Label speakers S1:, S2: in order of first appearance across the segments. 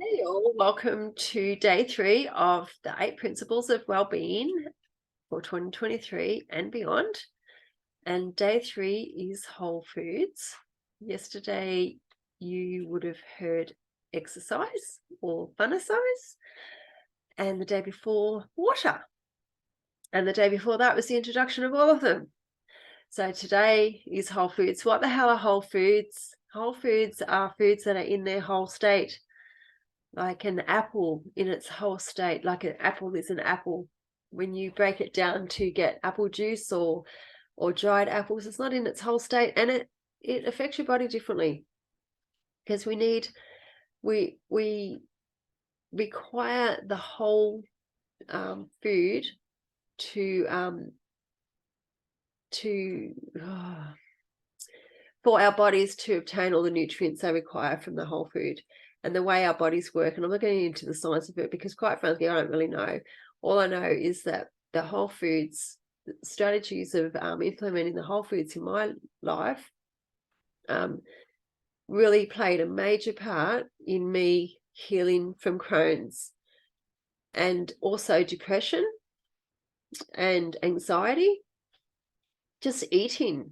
S1: Hey all, welcome to day 3 of the 8 Principles of Wellbeing for 2023 and beyond. And day 3 is whole foods. Yesterday you would have heard exercise or funnercise, and the day before water. And the day before that was the introduction of all of them. So today is whole foods. What the hell are whole foods? Whole foods are foods that are in their whole state. Like an apple in its whole state, like an apple is an apple. When you break it down to get apple juice or dried apples, it's not in its whole state, and it affects your body differently because we require the whole food to for our bodies to obtain all the nutrients they require from the whole food. And the way our bodies work, and I'm not getting into the science of it because quite frankly, I don't really know. All I know is that the whole foods strategies of implementing the whole foods in my life really played a major part in me healing from Crohn's and also depression and anxiety. Just eating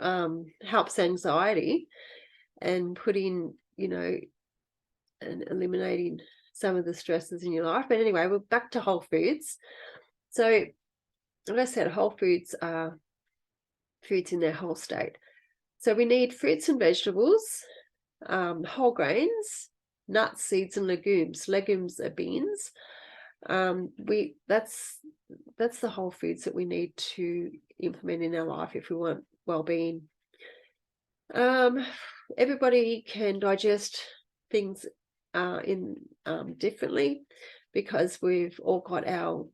S1: helps anxiety and putting, and eliminating some of the stresses in your life. But anyway, we're back to whole foods. So, like I said, whole foods are foods in their whole state. So we need fruits and vegetables, whole grains, nuts, seeds, and legumes. Legumes are beans. That's the whole foods that we need to implement in our life if we want well-being. Everybody can digest things differently because we've all got our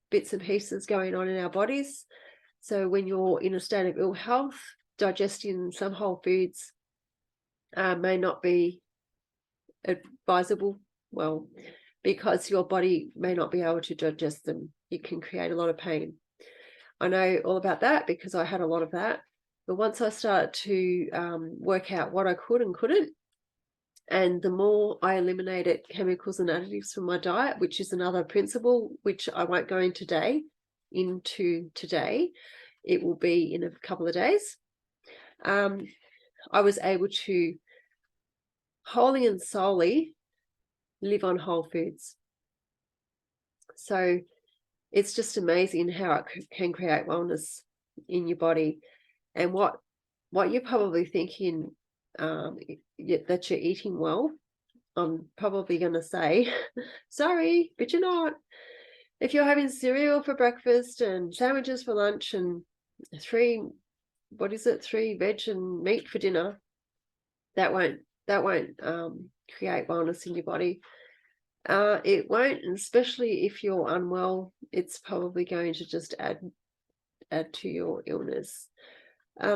S1: bits and pieces going on in our bodies. So when you're in a state of ill health, digesting some whole foods may not be advisable, well, because your body may not be able to digest them. It can create a lot of pain. I know all about that because I had a lot of that. But once I started to work out what I could and couldn't, and the more I eliminated chemicals and additives from my diet, which is another principle, which I won't go into today, it will be in a couple of days. I was able to wholly and solely live on whole foods. So it's just amazing how it can create wellness in your body. And what you're probably thinking that you're eating well, I'm probably going to say, sorry, but you're not. If you're having cereal for breakfast and sandwiches for lunch and three veg and meat for dinner, that won't create wellness in your body. It won't, and especially if you're unwell, it's probably going to just add to your illness.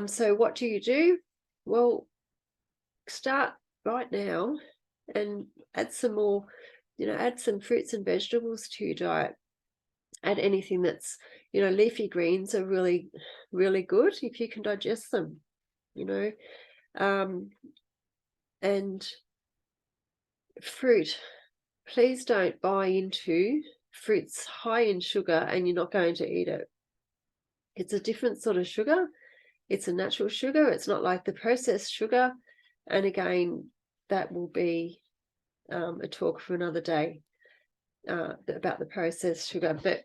S1: So what do you do? Well, start right now and add some more, add some fruits and vegetables to your diet. Add anything that's, leafy greens are really, really good if you can digest them, and fruit. Please don't buy into fruits high in sugar and you're not going to eat it. It's a different sort of sugar. It's a natural sugar. It's not like the processed sugar. And again, that will be a talk for another day about the processed sugar. But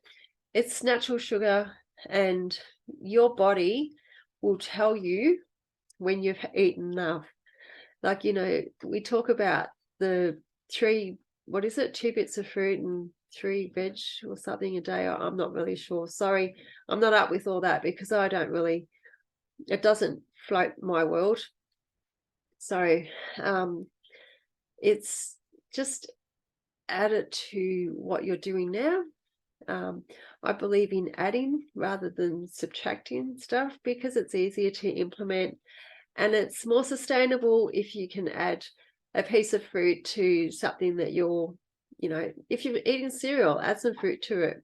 S1: it's natural sugar, and your body will tell you when you've eaten enough. Like, we talk about the 2 bits of fruit and 3 veg or something a day. I'm not really sure. Sorry, I'm not up with all that because it doesn't float my world. So it's just add it to what you're doing now. I believe in adding rather than subtracting stuff because it's easier to implement, and it's more sustainable if you can add a piece of fruit to something that you're, if you're eating cereal, add some fruit to it.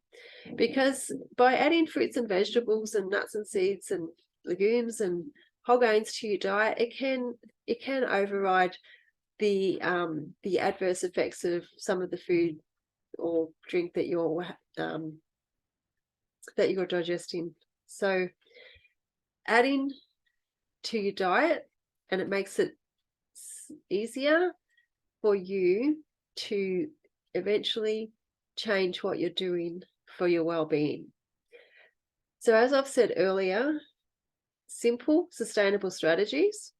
S1: Because by adding fruits and vegetables and nuts and seeds and legumes and whole grains to your diet, it can override the adverse effects of some of the food or drink that you're digesting. So adding to your diet, and it makes it easier for you to eventually change what you're doing for your well-being. So as I've said earlier, simple, sustainable strategies.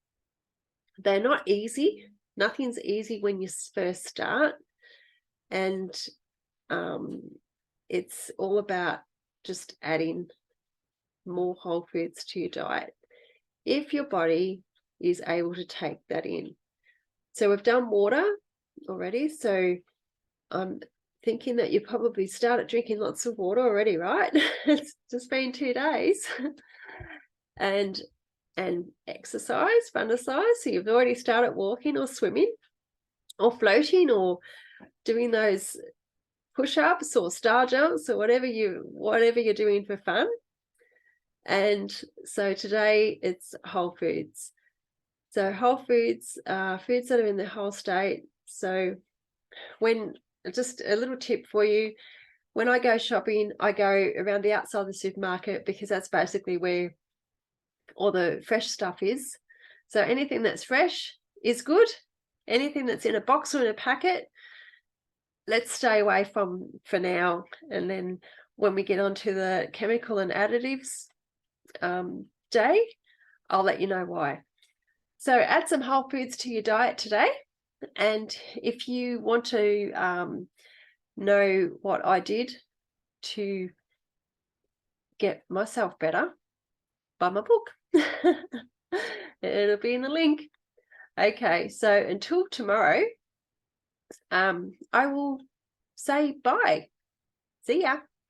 S1: They're not easy. Nothing's easy when you first start. And it's all about just adding more whole foods to your diet if your body is able to take that in. So we've done water already. So I'm thinking that you probably started drinking lots of water already, right? It's just been 2 days. and exercise, fun exercise. So you've already started walking or swimming or floating or doing those push-ups or star jumps or whatever you're doing for fun. And so today it's whole foods. So whole foods are foods that are in the whole state. So just a little tip for you, when I go shopping, I go around the outside of the supermarket because that's basically where all the fresh stuff is. So anything that's fresh is good. Anything that's in a box or in a packet, let's stay away from for now. And then when we get onto the chemical and additives day, I'll let you know why. So add some whole foods to your diet today. And if you want to know what I did to get myself better, buy my book. It'll be in the link. Okay, so until tomorrow, I will say bye. See ya.